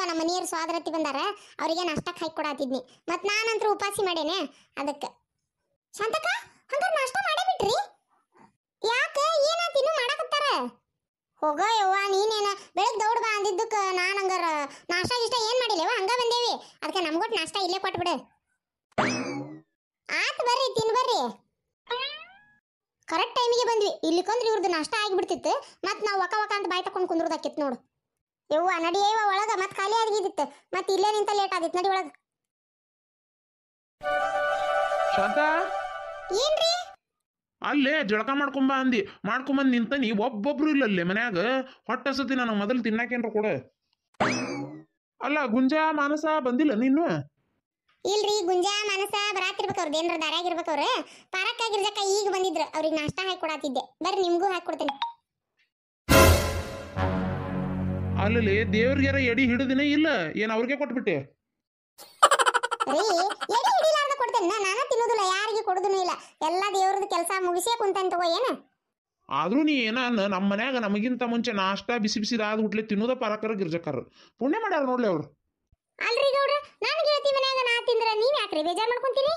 ನಮ್ಮ ಮನೆಯವ್ರು ಸ್ವಾದರತಿ ಬಂದಾರ, ಅವರಿಗೆ ನಾಷ್ಟಕ್ಕೆ ಹಾಕಿ ಕೊಡಾತಿದ್ನಿ. ಮತ್ತು ನಾನಂತರೂ ಉಪಾಸಿ ಮಾಡೇನೆ ಅದಕ್ಕೆ. ಶಾಂತಕ್ಕ, ಹಂಗಾರೆ ನಾಷ್ಟ ಮಾಡೇ ಬಿಟ್ರಿ? ಯಾಕೆ ಏನಾಯ್ತು ಇನ್ನೂ ಮಾಡಕತ್ತಾರ? ಹೋಗೋ ಯವ್ವ, ನೀನೇನ ಬೆಳಗ್ಗೆ ದೌಡ್ ಬಾ ಅಂದಿದ್ದಕ್ಕೆ ನಾನು ಹಂಗಾರ ನಾಷ್ಟ ಇಷ್ಟ ಏನು ಮಾಡಿಲ್ಲವ, ಹಂಗ ಬಂದೇವಿ. ಅದಕ್ಕೆ ನಮ್ಗೊಟ್ಟು ನಾಷ್ಟ ಇಲ್ಲೇ ಕೊಟ್ಬಿಡು. ಆತು ಬರ್ರಿ, ತಿನ್ ಬರ್ರಿ. ಕರೆಕ್ಟ್ ಟೈಮಿಗೆ ಬಂದ್ವಿ. ಇಲ್ಲಿಕೊಂದ್ರೆ ಇವ್ರದ್ದು ನಾಷ್ಟ ಆಗಿಬಿಡ್ತಿತ್ತು. ಮತ್ತು ನಾವು ವಕ ವಕ ಅಂತ ಬಾಯಿ ತಕೊಂಡು ಕುಂದ್ರದಾಕಿತ್ತು ನೋಡು. ಯವ್ವ ನಡಿಯೇವ ಒಳಗೆ, ಮತ್ತೆ ಖಾಲಿ ಆಗಿದ್ದಿತ್ತು. ಮತ್ತೆ ಇಲ್ಲೇ ನಿಂತ ಲೇಟ್ ಆಗಿತ್ತು. ನಡಿ ಒಳಗೆ. ಶಾಂತ, ಏನ್ರಿ? ಅಲ್ಲೇ ಜಳಕ ಮಾಡ್ಕೊಂಬ ಅಂದಿ, ಮಾಡ್ಕೊಂಬಂದು ನಿಂತನಿ. ಒಬ್ಬೊಬ್ರು ಇಲ್ಲಲ್ಲೇ ಮನ್ಯಾಗ. ಹೊಟ್ಟೆ ಹಸತಿ, ನನಗೆ ಮೊದಲು ತಿನ್ನಾಕೇನ್ರ ಕೊಡ. ಅಲ್ಲ ಗುಂಜಾ ಮಾನಸ ಬಂದಿಲ್ಲ ನೀನು? ಇಲ್ರಿ, ಗುಂಜಾ ಮನಸ ಬರಾತಿರ್ಬೇಕು. ಅವ್ರದ್ದು ಏನಾರ ದಾರ್ಯಾಗಿರ್ಬೇಕವ್ರು. ಪಾರಕ್ಕಾಗಿರ್ಜಕ್ಕ ಈಗ ಬಂದಿದ್ರು. ಅವ್ರಿಗೆ ನಾಷ್ಟ ಹಾಕಿ ಕೊಡಾತಿದ್ದೆ. ಬರ್ರಿ, ನಿಮ್ಗೂ ಹಾಕಿ ಕೊಡ್ತೇನೆ. ಅಲ್ಲಲ್ಲಿ ದೇವ್ರಿಗಾರ ಎಡಿ ಹಿಡಿದಿನೇ ಇಲ್ಲ, ಏನು ಅವ್ರಿಗೆ ಕೊಟ್ಬಿಟ್ಟೆ? ರೀ, ಎಡಿ ಹಿಡಿಲಾರ್ದ ಕೊಡ್ತೇನೆ. ನಾನು ತಿನ್ನೋದಿಲ್ಲ, ಯಾರಿಗೆ ಕೊಡೋದೂ ಇಲ್ಲ. ಎಲ್ಲ ದೇವ್ರದ್ದು ಕೆಲಸ ಮುಗಿಸೇ ಕುಂತೇನೆ ತಗೋ. ಏನು ಆದ್ರೂ ನೀ ಏನ ನಮ್ಮ ಮನ್ಯಾಗ ನಮಗಿಂತ ಮುಂಚೆ ನಾಷ್ಟ ಬಿಸಿ ಬಿಸಿದಾದ ಹುಟ್ಲೆ ತಿನ್ನೋದ ಪಾರಕರ ಗಿರ್ಜಕ್ಕಾರ ಪುಣ್ಯ ಮಾಡ್ಯಾರ ನೋಡ್ಲಿ ಅವ್ರು. ಅಲ್ರಿ ಗೌಡ್ರ, ನಾನು ಗೆಳತಿ ಮನ್ಯಾಗ ನಾ ತಿಂದ್ರ ನೀವ್ ಯಾಕ್ರಿ ಬೇಜಾರ್ ಮಾಡ್ಕೊಂತೀರಿ?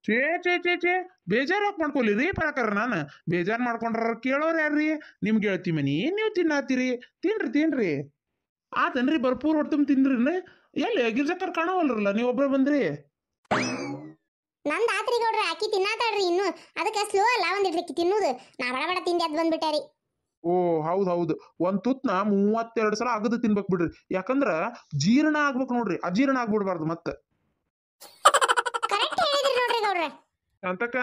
ಚೇ ಚೇ ಚೇ ಚೇ ಬೇಜಾರು ಯಾಕೆ ಮಾಡ್ಕೊಲಿರಿ ಪಾರಕರ? ನಾನು ಬೇಜಾರು ಮಾಡ್ಕೊಂಡ್ರ ಕೇಳೋರು ಯಾರ್ರಿ? ನಿಮ್ಗೆ ಹೇಳ್ತಿ ಮನಿ ನೀವು ತಿನ್ನಾತೀರಿ. ತಿನ್ರಿ ತಿನ್ರಿ. ಆತನ್ರಿ, ಭರ್ಪೂರ್ ಹೊಟ್ಟೆ ತುಂಬ ತಿನ್ರಿ. ಎಲ್ಲಿ ಗಿರ್ಜಕ್ಕರ್ ಕಾಣವಲ್ರಲ್ಲ, ನೀವು ಒಬ್ಬರೇ ಬಂದ್ರಿ. ನಂದು ಆತ್ರಿ ಗೌಡ್ರ, ಆಕಿ ತಿನ್ನಾತಾಳ್ರಿ ಇನ್ನು. ಅದಕ್ಕೆ ಸ್ಲೋ ಅಲ್ಲ ಒಂದಿಡ್ಲಿಕ್ಕೆ ತಿನ್ನೋದು. ನಾ ಬಡ ಬಡ ತಿಂದೆ ಅದ್ ಬಂದ್ಬಿಟ್ಟಾರಿ. ಓ ಹೌದು ಹೌದು, ಒಂದ್ ತುತ್ನ 32 ಸಲ ಅಗದು ತಿನ್ಬೇಕು ಬಿಡ್ರಿ. ಯಾಕಂದ್ರ ಜೀರ್ಣ ಆಗ್ಬೇಕು ನೋಡ್ರಿ, ಅಜೀರ್ಣ ಆಗ್ಬಿಡ್ಬಾರ್ದು ಮತ್ತೆ. ಕರೆಕ್ಟ್ ಹೇಳಿದ್ರಿ ನೋಡ್ರಿ ಗೌಡ್ರ. ಅಂತಕ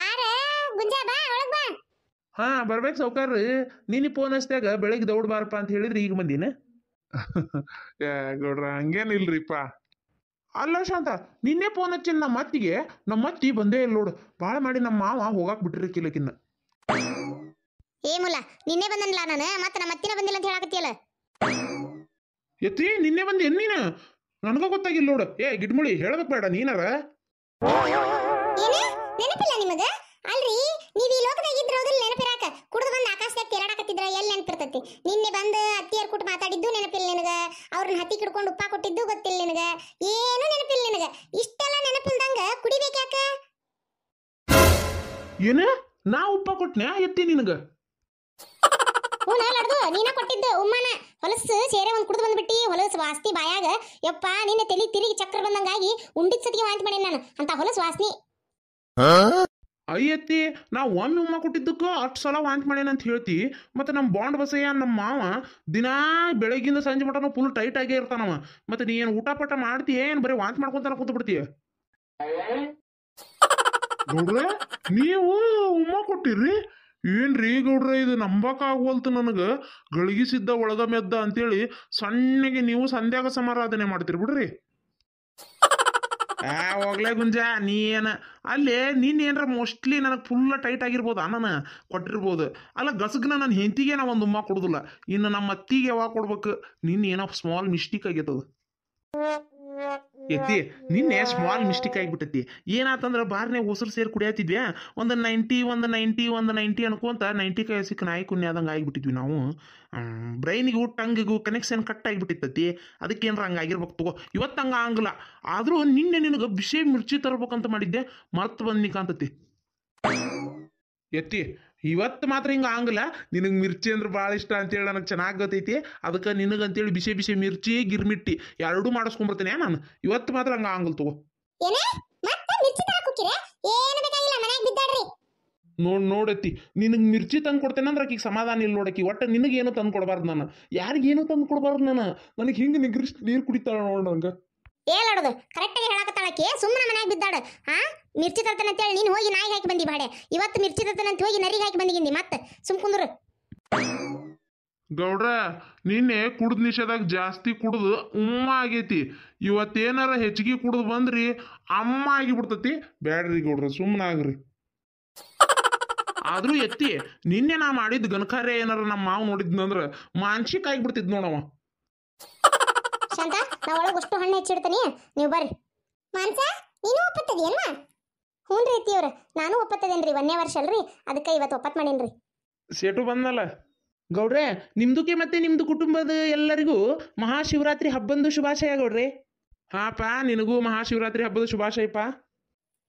ಆರೆ ಗುಂಜಾ ಬಾ ಒಳಗ್ ಬಾ. ಹಾ ಬರ್ಬೇಕು ಸೌಕಾರ್ರಿ. ನೀನಿ ಫೋನ್ ಹಚ್ಚಾಗ ಬೆಳಗ್ಗೆ ದೌಡ್ ಬಾರಪ್ಪ ಅಂತ ಹೇಳಿದ್ರಿ, ಈಗ ಬಂದಿನ. ಗೌಡ್ರ ಹಂಗೇನಿಲ್ರಿಪ್ಪ. ಅಲ್ಲ ಶಾಂತ, ನಿನ್ನೆ ಫೋನ್ ಹಚ್ಚಿನ ನಮ್ಮ ಅತ್ತಿಗೆ. ನಮ್ಮ ಅತ್ತಿ ಬಂದೇ ಇಲ್ಲ ನೋಡು. ಭಾಳ ಮಾಡಿ ನಮ್ಮ ಮಾವ ಹೋಗಾಕ್ ಬಿಟ್ರಿ ಕಿಲಕಿನ್ನ. ಏ ಮುಲ್ಲ, ನಿನ್ನೆ ಬಂದನ್ಲ ನಾನು, ಮತ್ತೆ ನಮ್ಮ ಅತ್ತಿನ ಬಂದಿಲ್ಲ ಅಂತ ಹೇಳಕತ್ತಿಯಲ್ಲ. ಎತ್ತಿ ನಿನ್ನೆ ಬಂದಿ ನೀನು? ನನಗ ಗೊತ್ತಾಗಿಲ್ಲ ನೋಡು. ಏ ಗಿಡ್ಮುಳಿ, ಹೇಳಬೇಕು ಬೇಡ ನೀನಾರ? ಏನು ನೆನಪಿಲ್ಲ ನಿಮಗ? ಅಲ್ರಿ, ನೀವ್ ಈ ಲೋಕದಾಗ ಇದ್ರ ಹೌದಿಲ್ಲ ನೆನಪಿರಾಕ. ಕುಡ್ದು ಬಂದು ಆಕಾಶದಾಗ ತೆರಡಾಕತ್ತಿದ್ರ ಎಲ್ಲಿ ನೆನಪಿರ್ತತಿ? ನಿನ್ನೆ ಬಂದು ಅತ್ತಿಯರ್ ಕೂಟ ಮಾತಾಡಿದ್ದು ನೆನಪಿಲ್ಲ ನಿನಗ. ಅವ್ರನ್ನ ಹತ್ತಿ ಕಿಡ್ಕೊಂಡು ಉಪ್ಪ ಕೊಟ್ಟಿದ್ದು ಗೊತ್ತಿಲ್ಲ ನಿನಗ. ಏನು ನೆನಪಿಲ್ಲ ನಿನಗ. ಇಷ್ಟೆಲ್ಲ ನೆನಪಿಲ್ದಂಗ ಕುಡಿಬೇಕ್ಯಾಕ? ಏನ ನಾ ಉಪ್ಪ ಕೊಟ್ನ್ಯಾ ಎತ್ತಿ ನಿನಗ? ಹ್ಞೂ ನಡ್ದು ನೀನ ಕೊಟ್ಟಿದ್ದು ಉಮ್ಮನ. ಹೊಲಸು ಸೇರೆ ಒಂದು ಕುಡ್ದು ಬಂದ್ಬಿಟ್ಟಿ. ಹೊಲಸು ವಾಸ್ತಿ ಬಾಯಾಗ. ಯಪ್ಪ ನಿನ್ನೆ ತಲೆ ತಿರುಗಿ ಚಕ್ರ ಬಂದಂಗಾಗಿ ಉಂಡಿದ ಸತಿಗೆ ವಾಂತಿ ಮಾಡೇನಿ ನಾನು ಅಂತ ಹೊಲಸು ವಾಸ್ನಿ. ಅಯ್ಯತ್ತಿ, ನಾವು ಒಮ್ಮೆ ಉಮ್ಮ ಕೊಟ್ಟಿದ್ದಕ್ಕ ಅಷ್ಟು ಸಲ ವಾಂಟ್ ಮಾಡ್ಯಾನಂತ ಹೇಳ್ತಿ. ಮತ್ತೆ ನಮ್ಮ ಬಾಂಡ್ ಬಸಯ್ಯ ನಮ್ಮ ಮಾವ ದಿನಾ ಬೆಳಗ್ಗಿಂದ ಸಂಜೆ ಮಟನೂ ಫುಲ್ ಟೈಟ್ ಆಗೇ ಇರ್ತಾನವ. ಮತ್ತೆ ನೀ ಏನು ಊಟ ಪಟ ಮಾಡ್ತೀಯ, ಏನು ಬರೀ ವಾಂಟ್ ಮಾಡ್ಕೊಂತಾನ ಕೂತು ಬಿಡ್ತೀಯ? ಗೌಡ್ರ, ನೀವು ಉಮ್ಮ ಕೊಟ್ಟಿರ್ರಿ? ಏನ್ರಿ ಗೌಡ್ರ, ಇದು ನಂಬಕ್ ಆಗೋಲ್ತು ನನಗೆ. ಗಳಿಗಿಸಿದ್ದ ಒಳಗ ಮೆದ್ದ ಅಂತೇಳಿ ಸಣ್ಣಗೆ ನೀವು ಸಂಧ್ಯಾಗ ಸಮಾರಾಧನೆ ಮಾಡ್ತೀರಿ ಬಿಡ್ರಿ. ಹೋಗ್ಲೇ ಗುಂಜಾ, ನೀ ಏನ ಅಲ್ಲೇ ಏನ್ರ ಮೋಸ್ಟ್ಲಿ ನನಗೆ ಫುಲ್ ಟೈಟ್ ಆಗಿರ್ಬೋದು, ನಾನು ಕೊಟ್ಟಿರ್ಬೋದು. ಅಲ್ಲ ಗಸಗ್ನ ನನ್ನ ಹೆಂಡತಿಗೆ ನಾ ಒಂದು ಉಮ್ಮ ಕೊಡೋದಿಲ್ಲ, ಇನ್ನು ನಮ್ಮ ಅತ್ತಿಗೆ ಯಾವಾಗ ಕೊಡ್ಬೇಕು? ಏನೋ ಸ್ಮಾಲ್ ಮಿಸ್ಟೇಕ್ ಆಗೈತದ ಎತ್ತಿ. ನಿನ್ನೆ ಸ್ಮಾಲ್ ಮಿಸ್ಟೇಕ್ ಆಗಿಬಿಟ್ಟೈತಿ. ಏನಾತಂದ್ರೆ ಬಾರ್ನೆ ಉಸಿರು ಸೇರಿ ಕುಡಿಯತ್ತಿದ್ವಿ. ಒಂದು 90 ಅನ್ಕೊಂತ 90 ಕಾಯಿ ಸಿಕ್ಕ ನಾಯಿ ಕುನ್ನೆ ಆದಂಗೆ ಆಗಿಬಿಟ್ಟಿದ್ವಿ ನಾವು. ಬ್ರೈನಿಗೂ ಟಂಗಿಗೂ ಕನೆಕ್ಷನ್ ಕಟ್ ಆಗಿಬಿಟ್ಟಿತ್ತತಿ. ಅದಕ್ಕೇನ್ರ ಹಂಗೆ ಆಗಿರ್ಬೇಕು ತಗೋ. ಇವತ್ತು ಹಂಗೆ ಆಗಲ್ಲ. ಆದರೂ ನಿನ್ನೆ ನಿನಗೆ ಬಿಸಿ ಮಿರ್ಚಿ ತರ್ಬೇಕಂತ ಮಾಡಿದ್ದೆ, ಮರ್ತು ಬಂದು ಕಾಂತತಿ ಎತ್ತಿ. ಇವತ್ತು ಮಾತ್ರ ಹಿಂಗೆ ಆಗಲ್ಲ. ನಿನಗೆ ಮಿರ್ಚಿ ಅಂದ್ರೆ ಭಾಳ ಇಷ್ಟ ಅಂತೇಳಿ ನನಗೆ ಚೆನ್ನಾಗಿ ಗೊತ್ತೈತಿ. ಅದಕ್ಕೆ ನಿನಗಂತೇಳಿ ಬಿಸಿ ಬಿಸಿ ಮಿರ್ಚಿ ಗಿರ್ಮಿಟ್ಟಿ ಎರಡೂ ಮಾಡಿಸ್ಕೊಂಡ್ಬರ್ತೀನಿ ನಾನು. ಇವತ್ತು ಮಾತ್ರ ಹಂಗೆ ಆಗಲ್ಲ ತಗೋ. ನೋಡತ್ತಿ, ನಿನಗೆ ಮಿರ್ಚಿ ತಂದು ಕೊಡ್ತೇನೆ ಅಂದ್ರೆ ಆಕಿಗೆ ಸಮಾಧಾನ ಇಲ್ಲ ನೋಡಕ್ಕಿ. ಒಟ್ಟು ನಿನಗೇನು ತಂದು ಕೊಡಬಾರ್ದು ನಾನು. ಯಾರಿಗೇನು ತಂದು ಕೊಡಬಾರ್ದು ನಾನು. ನನಗೆ ಹಿಂಗೆ ನಿಗ್ರಿಷ್ಟು ನೀರು ಕುಡಿತಾಳ ನೋಡು ನಂಗೆ. ಹೇಳೋದು ಕರೆಕ್ಟಾಗಿ ಹೇಳಕತ್ತಾಳಕ್ಕೆ. ಸುಮ್ಮನೆ ಮನ್ಯಾಗ ಬಿದ್ದಾಡ. ಮಿರ್ಚಿ ತರ್ತೇನೆ ಅಂತೇಳಿ ನೀನು ಹೋಗಿ ನಾಯಿಗೆ ಹಾಕಿ ಬಂದಿ ಬಾಡೆ. ಇವತ್ತು ಮಿರ್ಚಿ ತರ್ತೇನೆ ಅಂತ ಹೋಗಿ ನರಿಗೆ ಹಾಕಿ ಬಂದಿಗಿಂದಿ. ಮತ್ತೆ ಕುಂದ್ರು ಗೌಡ್ರ, ನಿನ್ನೆ ಕುಡ್ದು ನಿಷೇಧಾಗ ಜಾಸ್ತಿ ಕುಡ್ದು ಉಮ್ಮ ಆಗೈತಿ. ಇವತ್ತೇನಾರ ಹೆಚ್ಚಿಗೆ ಕುಡ್ದು ಬಂದ್ರಿ ಅಮ್ಮ ಆಗಿಬಿಡ್ತತಿ. ಬ್ಯಾಡ್ರಿ ಗೌಡ್ರ, ಸುಮ್ಮನೆ ಆಗ್ರಿ. ಆದ್ರೂ ಎತ್ತಿ, ನಿನ್ನೆ ನಾ ಮಾಡಿದ ಗನಕಾರ್ಯ ಏನಾರ ನಮ್ಮ ಮಾವು ನೋಡಿದ್ನಂದ್ರ ಮಾನಸಿಕ ಆಗಿಬಿಡ್ತಿದ್ ನೋಡವ. ಶಾಂತ, ನಾ ಒಳಗೆ ಅಷ್ಟು ಹಣ್ಣು ಹೆಚ್ಚಿಡ್ತೀನಿ, ನೀವು ಬರ್ರಿ. ಮಾನ್ಸ, ನೀನು ಒಪ್ಪತ್ತದೇನ್ವಾ? ಹ್ಞೂ ರೀ ಅತ್ತಿಯವ್ರ, ನಾನು ಒಪ್ಪತ್ತದೇನ್ರಿ. 1ನೇ ವರ್ಷ ಅಲ್ರಿ, ಅದಕ್ಕೆ ಇವತ್ತು ಒಪ್ಪತ್ತು ಮಾಡೇನ್ರಿ. ಸೇಟು ಬಂದಲ್ಲ. ಗೌಡ್ರೆ ನಿಮ್ದಕ್ಕೆ ಮತ್ತೆ ನಿಮ್ದು ಕುಟುಂಬದ ಎಲ್ಲರಿಗೂ ಮಹಾಶಿವರಾತ್ರಿ ಹಬ್ಬಂದು ಶುಭಾಶಯ ಗೌಡ್ರೆ. ಹಾಪ ನಿನಗೂ ಮಹಾಶಿವರಾತ್ರಿ ಹಬ್ಬದ ಶುಭಾಶಯಪ್ಪ.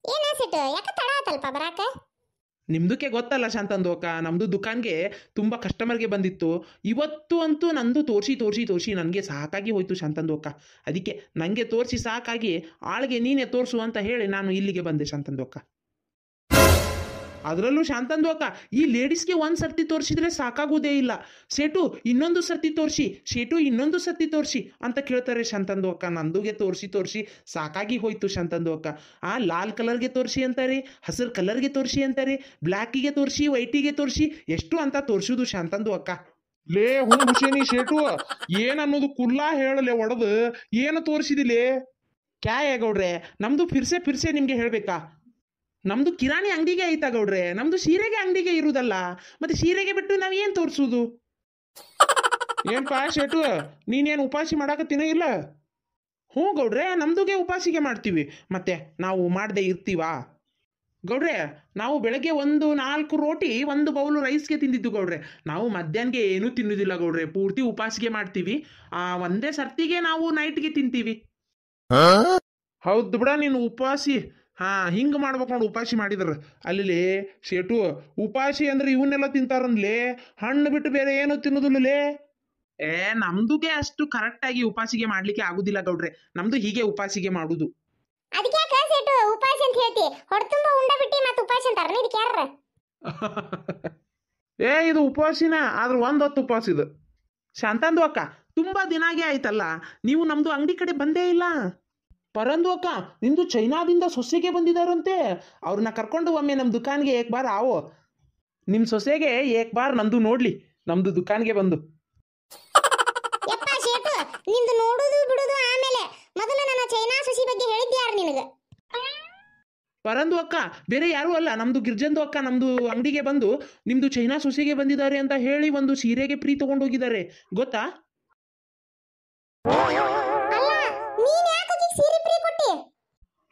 ಏನ ಸಿಟ್ಟು ಯಾಕೆ ತಡ ಆತಲ್ಪ ಬರಾಕ? ನಿಮ್ದಕ್ಕೆ ಗೊತ್ತಲ್ಲ ಶಾಂತಂದು ಅಕ್ಕ, ನಮ್ಮದು ದುಕಾನ್ಗೆ ತುಂಬ ಕಸ್ಟಮರ್ಗೆ ಬಂದಿತ್ತು. ಇವತ್ತು ಅಂತೂ ನಂದು ತೋರಿಸಿ ನನಗೆ ಸಾಕಾಗಿ ಹೋಯ್ತು ಶಾಂತಂದು ಅಕ್ಕ. ಅದಕ್ಕೆ ನನಗೆ ತೋರಿಸಿ ಸಾಕಾಗಿ ಆಳಿಗೆ ನೀನೇ ತೋರಿಸು ಅಂತ ಹೇಳಿ ನಾನು ಇಲ್ಲಿಗೆ ಬಂದೆ ಶಾಂತಂದು ಅಕ್ಕ. ಅದರಲ್ಲೂ ಶಾಂತಂದು ಅಕ್ಕ, ಈ ಲೇಡೀಸ್ಗೆ ಒಂದು ಸರ್ತಿ ತೋರಿಸಿದ್ರೆ ಸಾಕಾಗೋದೇ ಇಲ್ಲ. ಶೇಟು ಇನ್ನೊಂದು ಸರ್ತಿ ತೋರಿಸಿ, ಶೇಟು ಇನ್ನೊಂದು ಸರ್ತಿ ತೋರಿಸಿ ಅಂತ ಕೇಳ್ತಾರೆ ಶಾಂತಂದು ಅಕ್ಕ. ನಂದುಗೆ ತೋರಿಸಿ ಸಾಕಾಗಿ ಹೋಯ್ತು ಶಾಂತಂದು ಅಕ್ಕ. ಲಾಲ್ ಕಲರ್ಗೆ ತೋರಿಸಿ ಅಂತಾರೆ, ಹಸಿರು ಕಲರ್ಗೆ ತೋರಿಸಿ ಅಂತಾರೆ, ಬ್ಲ್ಯಾಕಿಗೆ ತೋರಿಸಿ, ವೈಟಿಗೆ ತೋರಿಸಿ, ಎಷ್ಟು ಅಂತ ತೋರಿಸೋದು ಶಾಂತಂದು ಅಕ್ಕ. ಲೇ ಹುಷೇನಿ ಶೇಟು, ಏನನ್ನೋದು ಕುಲ್ಲಾ ಹೇಳಲೆ ಒಡದು ಏನು ತೋರಿಸಿದಿಲೇ? ಕ್ಯಾಯ ಗೌಡ್ರೆ, ನಮ್ದು ಫಿರ್ಸೆ ನಿಮ್ಗೆ ಹೇಳ್ಬೇಕಾ? ನಮ್ದು ಕಿರಾಣಿ ಅಂಗಡಿಗೆ ಐತಾ ಗೌಡ್ರೆ, ನಮ್ದು ಸೀರೆಗೆ ಅಂಗಡಿಗೆ ಇರುವುದಲ್ಲ. ಮತ್ತೆ ಸೀರೆಗೆ ಬಿಟ್ಟು ನಾವ್ ಏನ್ ತೋರಿಸೋದು? ಏನ್ಪಾ ಶೇಟು, ನೀನೇನು ಉಪಾಸಿ ಮಾಡಾಕತ್ತೀನೋ ಇಲ್ಲ? ಹ್ಞೂ ಗೌಡ್ರೆ, ನಮ್ದುಗೆ ಉಪಾಸಿಗೆ ಮಾಡ್ತೀವಿ, ಮತ್ತೆ ನಾವು ಮಾಡದೆ ಇರ್ತೀವಾ ಗೌಡ್ರೆ? ನಾವು ಬೆಳಗ್ಗೆ 4 ರೋಟಿ 1 ಬೌಲು ರೈಸ್ಗೆ ತಿಂದಿದ್ದು ಗೌಡ್ರೆ. ನಾವು ಮಧ್ಯಾಹ್ನಗೆ ಏನೂ ತಿನ್ನುವುದಿಲ್ಲ ಗೌಡ್ರೆ, ಪೂರ್ತಿ ಉಪಾಸಿಗೆ ಮಾಡ್ತೀವಿ. ಒಂದೇ ಸರ್ತಿಗೆ ನಾವು ನೈಟ್ಗೆ ತಿಂತೀವಿ. ಹೌದು ಬಿಡ, ನೀನು ಉಪವಾಸಿ. ಹಿಂಗೆ ಮಾಡ್ಬೇಕು ನೋಡಿ ಉಪಾಸಿ ಮಾಡಿದ್ರ. ಅಲ್ಲಿ ಶೇಟು, ಉಪಾಸಿ ಅಂದ್ರೆ ಇವನ್ನೆಲ್ಲ ತಿಂತಾರನ್ಲೇ, ಹಣ್ಣು ಬಿಟ್ಟು ಬೇರೆ ಏನು ತಿನ್ನೋದಿಲ್ಲಲೇ. ನಮ್ದುಗೆ ಅಷ್ಟು ಕರೆಕ್ಟಾಗಿ ಉಪಾಸಿಗೆ ಮಾಡ್ಲಿಕ್ಕೆ ಆಗುದಿಲ್ಲ ಗೌಡ್ರೆ, ನಮ್ದು ಹೀಗೆ ಉಪಾಸಿಗೆ ಮಾಡುದು. ಅದಕ್ಕೆ ಯಾಕೆ ಸೇಟು ಉಪಾಸ ಅಂತ ಹೇಳ್ತಿ? ಹೊಡ್ತುಂಬ ಉಂಡ ಬಿಟ್ಟಿ ಮತ್ತೆ ಉಪಾಸ ಅಂತಾರ ಇದಕ್ಕೆ ಯಾರ? ಇದು ಉಪವಾಸಿನ, ಆದ್ರೆ ಹೊತ್ತು ಉಪವಾಸ ಇದು. ಶಾಂತಂದು ಅಕ್ಕ, ತುಂಬಾ ದಿನಾಗೆ ಆಯ್ತಲ್ಲ, ನೀವು ನಮ್ದು ಅಂಗಡಿ ಕಡೆ ಬಂದೇ ಇಲ್ಲ. ಪರಂದು ಅಕ್ಕ, ನಿಂದು ಚೈನಾದಿಂದ ಸೊಸೆಗೆ ಬಂದಿದಾರಂತೆ. ಅವ್ರನ್ನ ಕರ್ಕೊಂಡು ಒಮ್ಮೆ ನಮ್ಮ ದುಕಾನ್ಗೆ ಏಕ್ ಬಾರ್ ಆವೋ. ನಿಮ್ಮ ಸೊಸೆಗೆ ಏಕ್ ಬಾರ್ ನಂದು ನೋಡ್ಲಿ ನಮ್ದು ದುಕಾನ್ಗೆ ಬಂದು. ಯಪ್ಪ ಶೇಟು, ನಿಂದು ನೋಡುದು ಬಿಡುದು ಆಮೇಲೆ, ಮೊದಲು ನನ್ನ ಚೈನಾ ಸೊಸಿ ಬಗ್ಗೆ ಹೇಳಿದ್ದೆ ಯಾರು ನಿನಗೆ? ಪರಂದು ಅಕ್ಕ ಬೇರೆ ಯಾರು ಅಲ್ಲ, ನಮ್ದು ಗಿರ್ಜಂದು ಅಕ್ಕ ನಮ್ದು ಅಂಗಡಿಗೆ ಬಂದು ನಿಮ್ದು ಚೈನಾ ಸೊಸೆಗೆ ಬಂದಿದ್ದಾರೆ ಅಂತ ಹೇಳಿ ಒಂದು ಸೀರೆಗೆ ಫ್ರೀ ತಗೊಂಡು ಹೋಗಿದ್ದಾರೆ, ಗೊತ್ತಾ?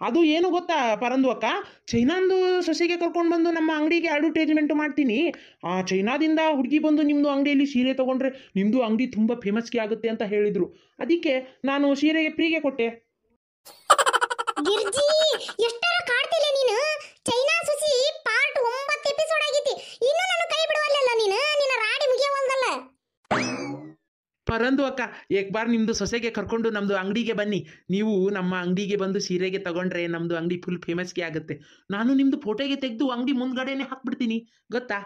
ಅದು ಏನು ಗೊತ್ತಾ ಪರಂದು ಅಕ್ಕ, ಚೈನಾಂದು ಸೊಸೆಗೆ ಕರ್ಕೊಂಡು ಬಂದು ನಮ್ಮ ಅಂಗಡಿಗೆ ಅಡ್ವರ್ಟೈಸ್ಮೆಂಟ್ ಮಾಡ್ತೀನಿ. ಚೈನಾದಿಂದ ಹುಡುಗಿ ಬಂದು ನಿಮ್ಮದು ಅಂಗಡಿಯಲ್ಲಿ ಸೀರೆ ತೊಗೊಂಡ್ರೆ ನಿಮ್ಮದು ಅಂಗಡಿ ತುಂಬ ಫೇಮಸ್ಗೆ ಆಗುತ್ತೆ ಅಂತ ಹೇಳಿದರು. ಅದಕ್ಕೆ ನಾನು ಸೀರೆಗೆ ಫ್ರೀಗೆ ಕೊಟ್ಟೆ. ಗಿರ್ಜಿ, ಎಷ್ಟರ ಕಾಡ್ತಿಲ್ಲ ನೀನು. ಚೈನಾ ಸೊಸಿ ಪಾರ್ಟ್ 9 ಎಪಿಸೋಡ್ ಆಗೈತಿ, ಇನ್ನು ನಾನು ಕೈ ಬಿಡವಲ್ಲ ನೀನು. ನಿನ್ನ ರಾಡಿ ಮುಗಿಯವಲ್ದಲ್ಲ. ಪರಂದು ಅಕ್ಕ, ಏಕ್ ಬಾರ್ ನಿಮ್ಮದು ಸೊಸೆಗೆ ಕರ್ಕೊಂಡು ನಮ್ಮದು ಅಂಗಡಿಗೆ ಬನ್ನಿ. ನೀವು ನಮ್ಮ ಅಂಗಡಿಗೆ ಬಂದು ಸೀರೆಗೆ ತಗೊಂಡ್ರೆ ನಮ್ಮದು ಅಂಗಡಿ ಫುಲ್ ಫೇಮಸ್ಗೆ ಆಗುತ್ತೆ. ನಾನು ನಿಮ್ಮದು ಫೋಟೋಗೆ ತೆಗೆದು ಅಂಗಡಿ ಮುಂದ್ಗಡೆನೆ ಹಾಕ್ಬಿಡ್ತೀನಿ, ಗೊತ್ತಾ?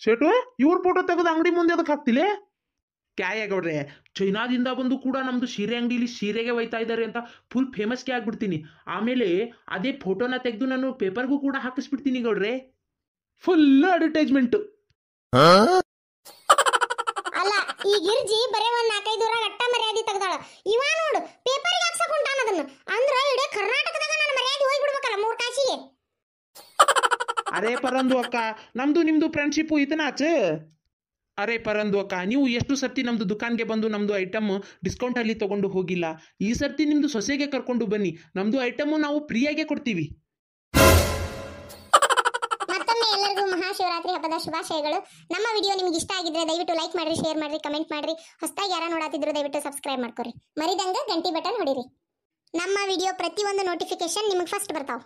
ಶೇಟು, ಇವ್ರ ಫೋಟೋ ತೆಗೆದು ಅಂಗಡಿ ಮುಂದೆ ಅದಕ್ಕೆ ಹಾಕ್ತಿಲೆ? ಕ್ಯಾಯ ಗೌಡ್ರೆ, ಚೈನಾದಿಂದ ಬಂದು ಕೂಡ ನಮ್ಮದು ಸೀರೆ ಅಂಗಡಿಲಿ ಸೀರೆಗೆ ಒಯ್ತಾ ಇದ್ದಾರೆ ಅಂತ ಫುಲ್ ಫೇಮಸ್ಗೆ ಆಗ್ಬಿಡ್ತೀನಿ. ಆಮೇಲೆ ಅದೇ ಫೋಟೋನ ತೆಗೆದು ನಾನು ಪೇಪರ್ಗೂ ಕೂಡ ಹಾಕಿಸ್ಬಿಡ್ತೀನಿ ಗೌಡ್ರೆ, ಫುಲ್ ಅಡ್ವರ್ಟೈಸ್ಮೆಂಟು. ಅಲ್ಲ, ಈ ಗಿರ್ಜಿ ಬರೇ 4-5 ಊರಾಗ ಅಟ್ಟ ಮರ್ಯಾದೆ ತೆಗ್ದಾಳ. ಇವ ನೋಡು ಪೇಪರ್ಗೆ ಹಾಕ್ಸಕೊಂಟಾನ ಅದನ್ನ. ಅಂದ್ರ ಇಡೀ ಕರ್ನಾಟಕದಾಗ ನನ್ನ ಮರ್ಯಾದೆ ಹೋಗ್ಬಿಡ್ಬೇಕಲ್ಲ 3 ಕಾಸಿಗೆ. ಅರೇ ಪರಂದು ಅಕ್ಕ, ನಮ್ದು ನಿಮ್ದು ಫ್ರೆಂಡ್ಶಿಪ್ಪು ಇದನ್ನಾಚ. ಅರೇ ಪರಂದು ಅಕ್ಕ, ನೀವು ಎಷ್ಟು ಸರ್ತಿ ನಮ್ದು ದುಕಾನ್ಗೆ ಬಂದು ನಮ್ದು ಐಟಮ್ ಡಿಸ್ಕೌಂಟಲ್ಲಿ ತಗೊಂಡು ಹೋಗಿಲ್ಲ. ಈ ಸರ್ತಿ ನಿಮ್ದು ಸೊಸೆಗೆ ಕರ್ಕೊಂಡು ಬನ್ನಿ, ನಮ್ದು ಐಟಮು ನಾವು ಫ್ರೀಯಾಗೆ ಕೊಡ್ತೀವಿ. ಮತ್ತೊಮ್ಮೆ ಎಲ್ಲರಿಗೂ ಮಹಾಶಿವರಾತ್ರಿ ಹಬ್ಬದ ಶುಭಾಶಯಗಳು. ನಮ್ಮ ವಿಡಿಯೋ ನಿಮ್ಗೆ ಇಷ್ಟ ಆಗಿದ್ರೆ ದಯವಿಟ್ಟು ಲೈಕ್ ಮಾಡ್ರಿ, ಶೇರ್ ಮಾಡ್ರಿ, ಕಮೆಂಟ್ ಮಾಡ್ರಿ. ಹೊಸದಾಗಿ ಯಾರು ನೋಡಾತಿದ್ರು ದಯವಿಟ್ಟು ಸಬ್ಸ್ಕ್ರೈಬ್ ಮಾಡ್ಕೊರಿ. ಮರಿದಂಗ ಗಂಟಿ ಬಟನ್ ಹೊಡಿರಿ. ನಮ್ಮ ವಿಡಿಯೋ ಪ್ರತಿಯೊಂದು ನೋಟಿಫಿಕೇಶನ್ ನಿಮಗೆ ಫಸ್ಟ್ ಬರ್ತಾವ.